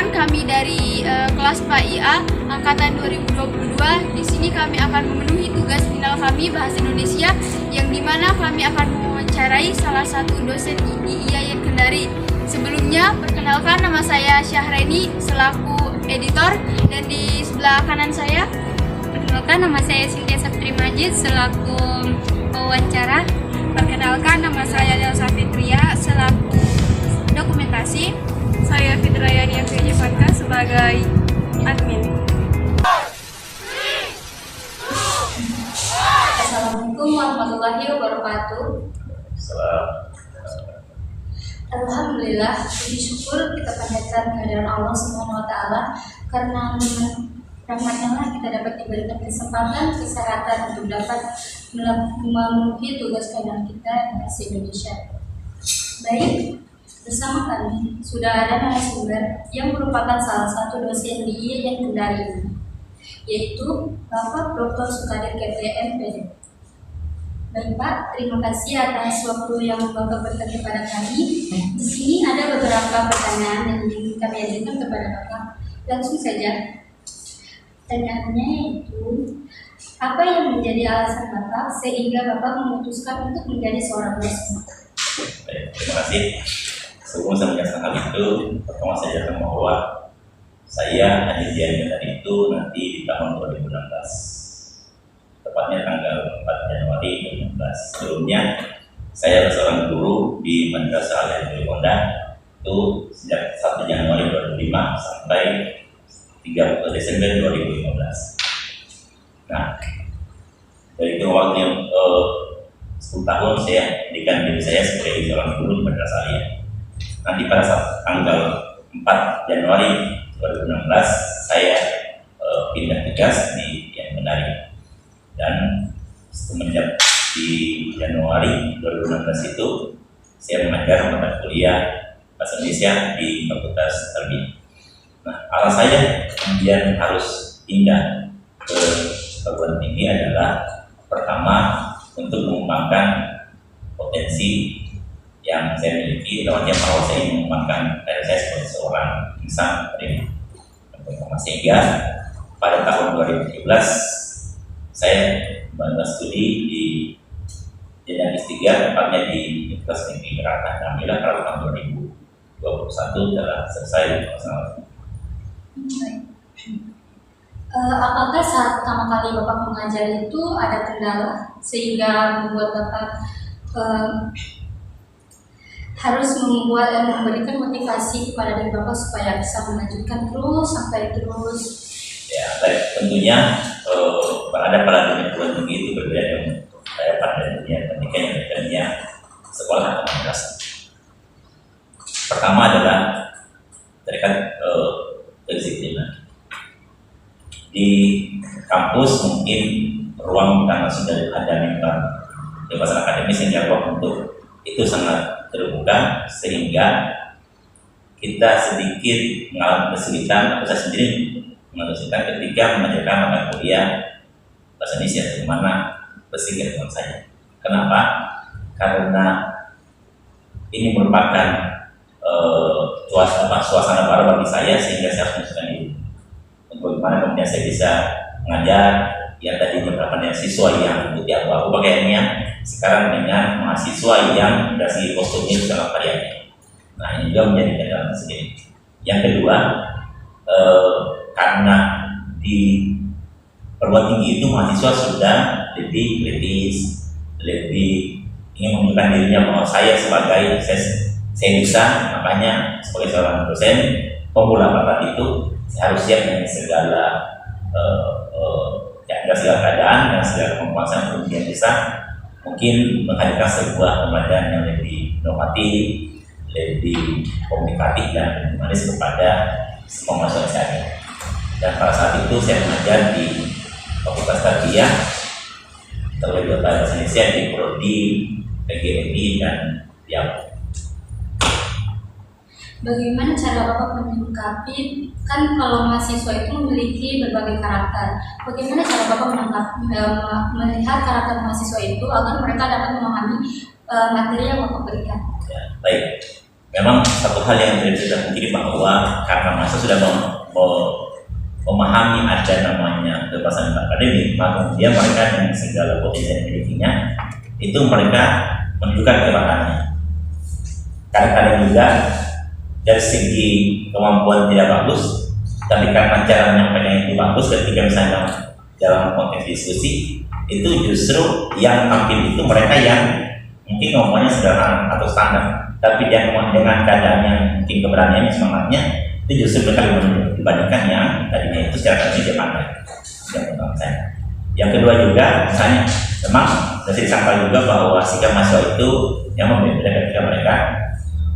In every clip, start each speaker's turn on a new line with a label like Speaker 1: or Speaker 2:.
Speaker 1: Perkenalkan, kami dari kelas PAIA angkatan 2022. Di sini kami akan memenuhi tugas final kami bahasa Indonesia, yang dimana kami akan mewawancarai salah satu dosen di IAIN Kendari. Sebelumnya, perkenalkan, nama saya Syahreni selaku editor, dan di sebelah kanan saya
Speaker 2: perkenalkan, nama saya Cynthia Saptri Majid selaku pewawancara.
Speaker 1: Perkenalkan, nama saya Delsa Fitria selaku dokumentasi.
Speaker 3: Saya Fitrayani Afiyajifaka sebagai admin.
Speaker 2: Assalamualaikum warahmatullahi wabarakatuh. Alhamdulillah, puji syukur kita panjatkan kehadiran Allah Subhanahu wa Ta'ala, karena dengan rahmatnya lah kita dapat diberikan kesempatan, kesehatan untuk dapat memenuhi tugas final kita di bahasa Indonesia. Baik, bersama kami sudah ada narasumber yang merupakan salah satu dosen di IAIN Kendari, yaitu Bapak Dr. Sukadir KPM PD. Baik Pak, terima kasih atas waktu yang Bapak berikan kepada kami. Di sini ada beberapa pertanyaan yang ingin kami ajukan kepada Bapak. Langsung saja. Pertanyaannya yaitu, apa yang menjadi alasan Bapak sehingga Bapak memutuskan untuk menjadi seorang dosen?
Speaker 4: Baik, terima kasih. Sebelum saya menjelaskan hal itu, pertama saya jelaskan bahwa saya hanya diajarkan tadi itu nanti di tahun 2016. Tepatnya tanggal 4 Januari 2016. Sebelumnya saya seorang guru di Madrasah Al-Ilmi Pondok itu sejak 1 Januari 2005 sampai 30 Desember 2015. Nah, dari itu waktu yang 10 tahun saya mendidikan diri saya sebagai seorang guru di Madrasah Al-Ilmi. Nanti pada saat tanggal 4 Januari 2016 saya pindah tugas di IAIN Kendari. Dan semenjak di Januari 2016 itu saya mengajar mata kuliah bahasa Indonesia di Fakultas Tarbiyah. Nah, alasan saya kemudian harus pindah ke perguruan tinggi adalah pertama untuk mengembangkan potensi yang saya miliki, lewatnya bahwa saya ingin mengembangkan diri saya sebagai seorang insan pendidikan. Sehingga pada tahun 2017 saya membangun studi di jenjang S3, tepatnya di Universitas Negeri Jakarta. Alhamdulillah pada tahun 2021 telah selesai melaksanakan.
Speaker 2: Apakah saat pertama kali Bapak mengajar itu ada kendala sehingga membuat Bapak harus memberikan motivasi kepada diri Bapak supaya bisa melanjutkan terus sampai terus?
Speaker 4: Ya, baik. Tentunya berada pada dunia perguruan tinggi itu berbeda dengan saya pada dunia pendidikan yang bedanya sekolah atau madrasah. Pertama adalah terikat kedisiplinan. Di kampus mungkin ruang karena sudah ada member kebebasan akademis yang ruang untuk itu sangat terbuka, sehingga kita sedikit mengalami kesulitan, atau saya sendiri mengeluarkan ketika mengajarkan mata kuliah bahasa Indonesia, di mana bersikap dengan saya. Kenapa? Karena ini merupakan suasana baru bagi saya, sehingga saya harus menyesuaikan diri. Bagaimana kemudian saya bisa mengajar yang tadi menerapkan siswa yang putih abu-abu pakaiannya, sekarang dengan mahasiswa yang dasi kostumnya dalam karyanya. Nah, ini juga menjadi kendala sendiri. Yang kedua, karena di perguruan tinggi itu mahasiswa sudah lebih kritis, lebih ingin menunjukkan dirinya bahwa saya sebagai saya bisa, makanya sebagai seorang dosen pemula bakat itu saya harus siap dengan segala keadaan dan segala kemampuan untuk dia bisa mungkin menghadirkan sebuah pembelajaran yang lebih inovatif, lebih komunikatif dan lebih manis kepada semua mahasiswa saya. Dan pada saat itu saya mengajar di Fakultas Tarbiyah terlebih bahasa Indonesia di Prodi PGRI dan Dialog.
Speaker 2: Bagaimana cara Bapak menyikapi, kan kalau mahasiswa itu memiliki berbagai karakter, bagaimana cara Bapak melihat karakter mahasiswa itu agar mereka dapat memahami materi yang Bapak berikan?
Speaker 4: Ya, baik. memang satu hal yang tidak bisa dipungkiri bahwa karena masa sudah memahami ada namanya kebebasan akademik, maka kemudian mereka dengan segala potensi yang dimilikinya itu mereka menunjukkan kehebatannya. Kadang-kadang juga dari segi kemampuan tidak bagus, tapi karena cara menyampaikan itu bagus, ketika misalnya dalam konteks diskusi itu justru yang tampil itu mereka yang mungkin ngomongnya sederhana atau standar, tapi dengan keadaan yang mungkin keberaniannya, semangatnya itu justru mereka lebih menonjol dibandingkan yang tadinya itu secara akademik dia pandai. Yang kedua juga misalnya memang masih disangkal juga bahwa sikap mahasiswa itu yang berbeda ketika mereka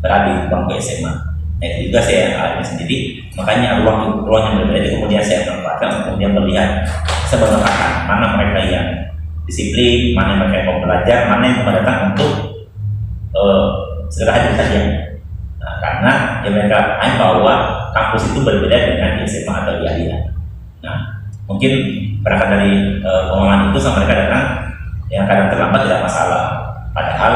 Speaker 4: berada di bangku SMA. Nah itu juga saya alami sendiri, makanya ruang yang berbeda itu kemudian saya manfaatkan untuk kemudian melihat sebenarnya mana mereka yang disiplin, mana mereka yang mau belajar, mana yang mau datang untuk segera hadir saja. Nah, karena ya mereka hanya bahwa kampus itu berbeda dengan di SMA atau di Alia. Nah, mungkin berangkat dari pengalaman itu sama mereka datang yang kadang terlambat tidak masalah. Padahal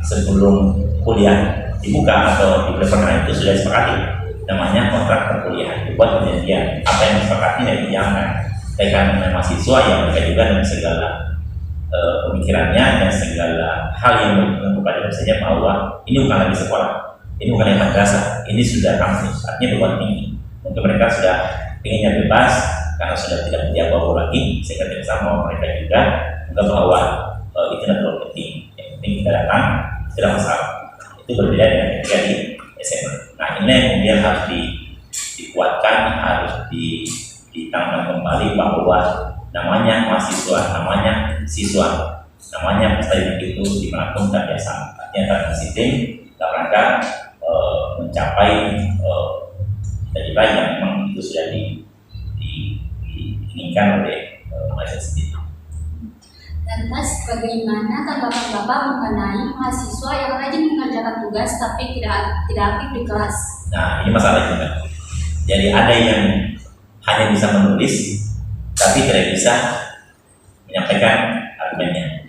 Speaker 4: sebelum kuliah dibuka atau diperkenalkan itu sudah disepakati namanya kontrak perkuliahan, dibuat perjanjian apa yang disepakati dan dijalankan. Kaitan dengan mahasiswa yang mereka juga dengan segala pemikirannya dan segala hal yang berhubungan kepada saja bahwa ini bukan lagi sekolah, ini bukan lagi madrasah, ini sudah kampus, artinya berbuat tinggi. Mungkin mereka sudah inginnya bebas karena sudah tidak menjaga lagi, sehingga tidak sama mereka juga menganggap bahwa itu tidak terlalu penting. Yang penting kita datang tidak masalah. Itu berbeda dengan ketika di SMA. Nah ini yang kemudian harus dikuatkan, harus ditanamkan kembali bahwa namanya mahasiswa, namanya siswa, namanya peserta itu dimanapun tak biasa. Artinya tak disiplin dalam rangka mencapai cita-cita yang memang itu sudah diinginkan oleh mahasiswa sendiri.
Speaker 2: Lantas, bagaimana tanggapan Bapak mengenai mahasiswa yang rajin mengerjakan tugas tapi tidak aktif di kelas?
Speaker 4: Nah, ini masalah juga. Jadi ada yang hanya bisa menulis, tapi tidak bisa menyampaikan argumennya.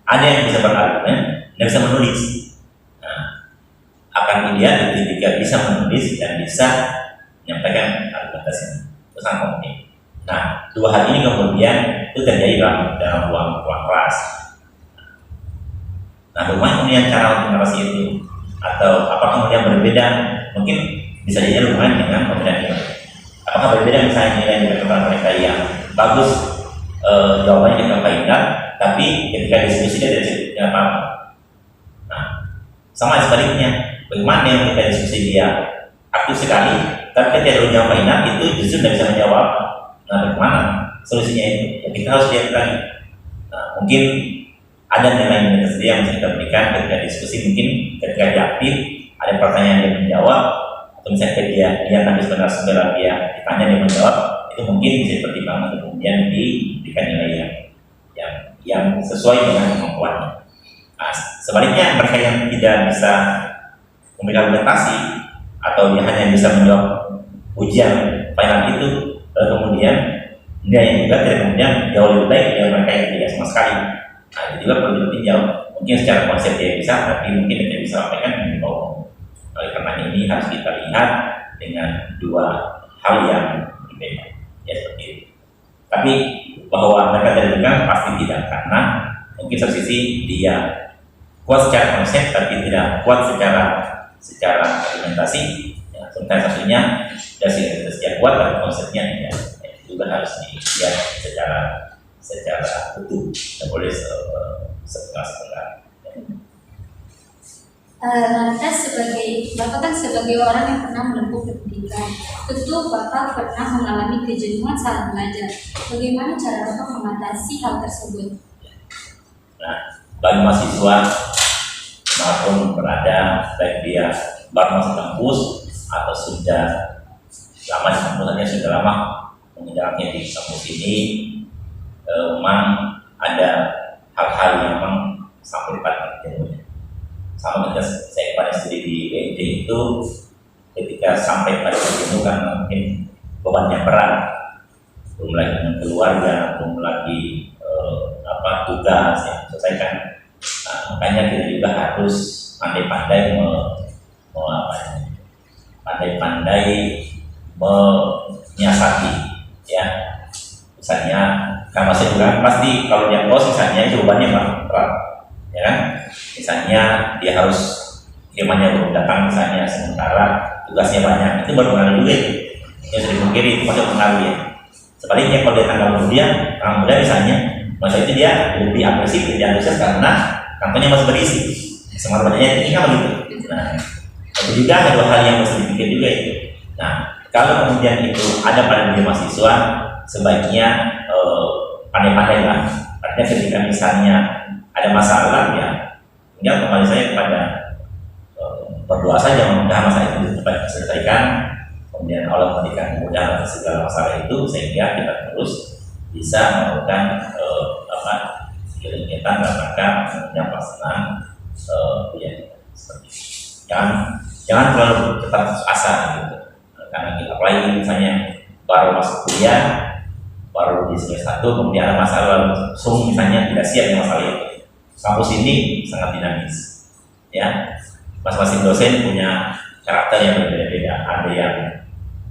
Speaker 4: Ada yang bisa berargumen, tidak bisa menulis. Nah, akan dilihat ketika bisa menulis dan bisa menyampaikan argumentasinya. Itu sangat penting. Nah, dua hal ini kemudian itu terjadi dalam ruang kelas. Nah, bagaimana kemudian cara untuk narasi itu, atau apakah kemudian berbeda? Mungkin bisa jadi hubungan dengan pembedaan nilai. Apakah berbeda misalnya nilai mereka yang bagus, jawabannya kita indah, tapi ketika diskusi dia tidak paham. Nah, sama sebaliknya, bagaimana yang ketika diskusi dia aktif sekali, tapi ketika dia jawab indah itu justru tidak bisa menjawab. Nah, bagaimana solusinya itu? Ya, kita harus lihat lagi. Nah, mungkin ada nilai-nilai tersendiri yang bisa kita berikan ketika diskusi. Mungkin ketika dia aktif, ada pertanyaan yang menjawab, atau misalnya dia nanti sebenarnya dia ditanya dia menjawab, itu mungkin bisa dipertimbangkan kemudian diberikan nilai yang sesuai dengan kemampuannya. Nah, sebaliknya mereka yang tidak bisa memberikan argumentasi atau dia hanya bisa menjawab ujian final itu, kemudian dia yang juga tidak kemudian jauh lebih baik dari mereka yang tidak sama sekali. Nah, itu juga perlu ditinjau. Mungkin secara konsep dia bisa, tapi mungkin tidak bisa sampaikan dengan bohong. Oleh karena ini harus kita lihat dengan dua hal yang berbeda. Ya seperti itu. Tapi bahwa mereka tidak juga pasti tidak, karena mungkin satu sisi dia kuat secara konsep, tapi tidak kuat secara argumentasi. Ya, sementara satunya dari setiap kuat tapi konsepnya tidak. Itu juga harus dilihat secara utuh, tidak boleh setengah-setengah.
Speaker 2: Lantas Bapak kan sebagai orang yang pernah menempuh pendidikan, tentu Bapak pernah mengalami kejenuhan saat belajar. Bagaimana cara Bapak mengatasi hal tersebut?
Speaker 4: Nah, bagi mahasiswa maupun berada, baik dia baru masuk kampus atau sudah lama di kampusnya, sudah lama menjalannya di kampus ini, memang ada hal-hal yang memang sampai pada jenuhnya. Sama ketika saya pada studi di BNJ itu, ketika sampai pada jenuh karena mungkin bebannya berat, belum lagi dengan keluarga, belum lagi tugas yang selesaikan. Nah, makanya kita juga harus pandai-pandai pandai-pandai menyiasati, ya. Misalnya kan masih juga pasti kalau dia bos misalnya itu bebannya berat, ya kan? Misalnya dia harus kirimannya belum datang misalnya, sementara tugasnya banyak, itu berpengaruh juga itu. Yang sering mengkiri itu masih pengaruh ya. Sebaliknya kalau dia tanggal kemudian misalnya, masa itu dia lebih agresif, lebih antusias karena kantornya masih berisi, semangat banyaknya tinggi kan begitu. Nah, itu juga ada dua hal yang mesti dipikir juga itu. Nah, kalau kemudian itu ada pada diri mahasiswa, sebaiknya pandai-pandai lah. Artinya ketika misalnya ada masalah ya, tinggal kembali saya kepada berdoa saja, mudah-mudahan masalah itu cepat diselesaikan. Kemudian Allah memberikan kemudahan atas segala masalah itu sehingga kita terus bisa melakukan kegiatan dalam rangka yang pelaksanaan kuliah seperti itu. Jangan terlalu cepat asa gitu. Karena kita apalagi misalnya baru masuk kuliah, baru di semester 1, kemudian ada masalah langsung misalnya tidak siap dengan masalah itu. Kampus ini sangat dinamis, ya. Masing-masing dosen punya karakter yang berbeda-beda. Ada yang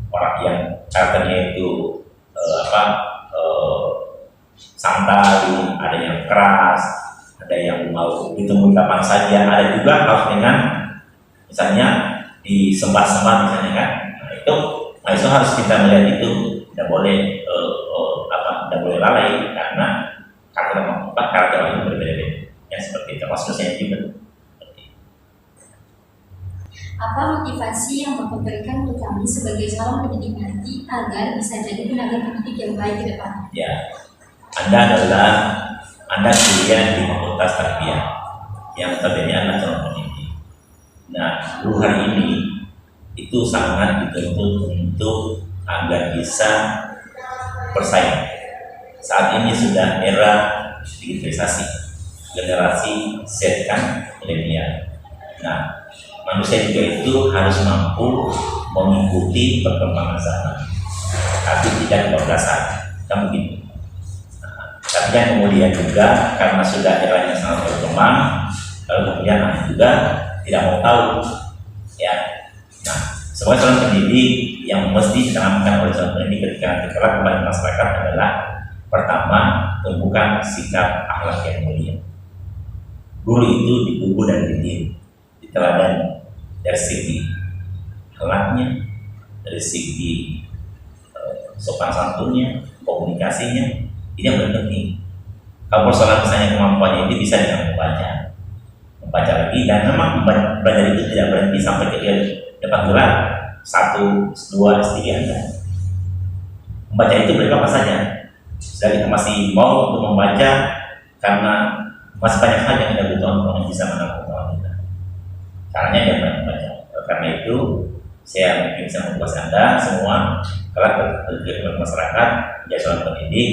Speaker 4: orang yang karakternya itu santai, ada yang keras, ada yang mau ditemui kapan saja, ada juga harus dengan misalnya disembah-sembah misalnya kan. Nah, itu mahasiswa harus kita melihat itu, tidak boleh tidak boleh lalai karena karakter orang itu berbeda-beda. Yang seperti itu, maksudnya juga.
Speaker 2: Apa motivasi yang Bapak berikan untuk kami sebagai calon pendidik nanti agar bisa jadi tenaga pendidik yang baik ke depan?
Speaker 4: Ya, Anda kuliah di Fakultas Tarbiyah yang notabene adalah calon pendidik. Nah, dulu hari ini itu sangat dituntut untuk agar bisa bersaing. Saat ini sudah era digitalisasi, generasi Z kan, milenial. Nah, manusia juga itu harus mampu mengikuti perkembangan zaman, tapi tidak kebablasan, kan begitu. Tapi kan kemudian juga karena sudah eranya sangat berkembang, lalu kemudian juga tidak mau tahu, ya. Nah, semua calon pendidik yang mesti ditanamkan oleh calon pendidik ketika nanti kelak kepada masyarakat adalah pertama, tumbuhkan sikap akhlak yang mulia. Guru itu dikubu dan dididik, diteladani dari segi akhlaknya, dari segi sopan santunnya, komunikasinya. Ini yang paling penting. Kalau persoalan misalnya kemampuannya ini bisa dengan membaca lagi, dan memang belajar itu tidak berhenti sampai ketika dapat gelar 1, 2, S3 enggak. Membaca itu berapa saja. Sudah kita masih mau untuk membaca karena masih banyak hal yang kita butuhkan untuk bisa menampung kita. Caranya jangan membaca. Karena itu saya mungkin bisa membuat Anda semua kelak berkegiatan masyarakat menjadi seorang pendidik.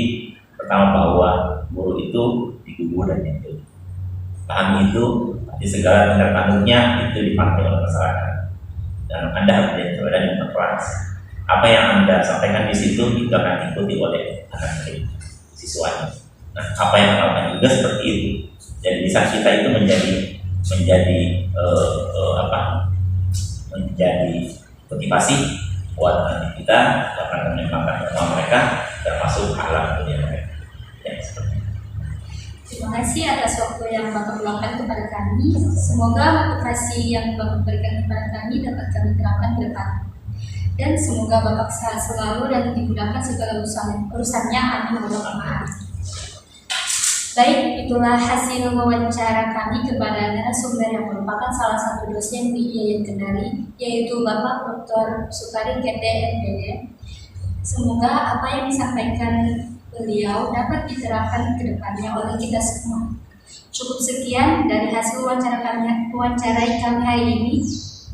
Speaker 4: Pertama bahwa guru itu digugu dan itu pahami itu di segala tindak tanduknya itu dipakai oleh masyarakat, dan Anda harus menjadi dan memperkeras apa yang Anda sampaikan di situ itu akan diikuti oleh anak didik siswanya. Nah, apa yang Anda lakukan juga seperti itu. Jadi bisa kita itu menjadi motivasi buat nanti kita akan mengembangkan semua mereka, termasuk akhlak dunia mereka. Ya, seperti itu.
Speaker 2: Terima kasih atas waktu yang Bapak luangkan kepada kami. Semoga motivasi yang Bapak berikan kepada kami dapat kami terapkan ke depan. Dan semoga Bapak sehat selalu dan dimudahkan segala urusannya. Amin. Baik, itulah hasil wawancara kami kepada narasumber yang merupakan salah satu dosen di IAIN Kendari, yaitu Bapak Dr. Sukari KT MPD. Semoga apa yang disampaikan beliau dapat diterapkan ke depannya oleh kita semua. Cukup sekian dari hasil wawancarai kami hari ini.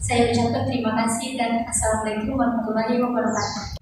Speaker 2: Saya ucapkan terima kasih dan Assalamualaikum warahmatullahi wabarakatuh.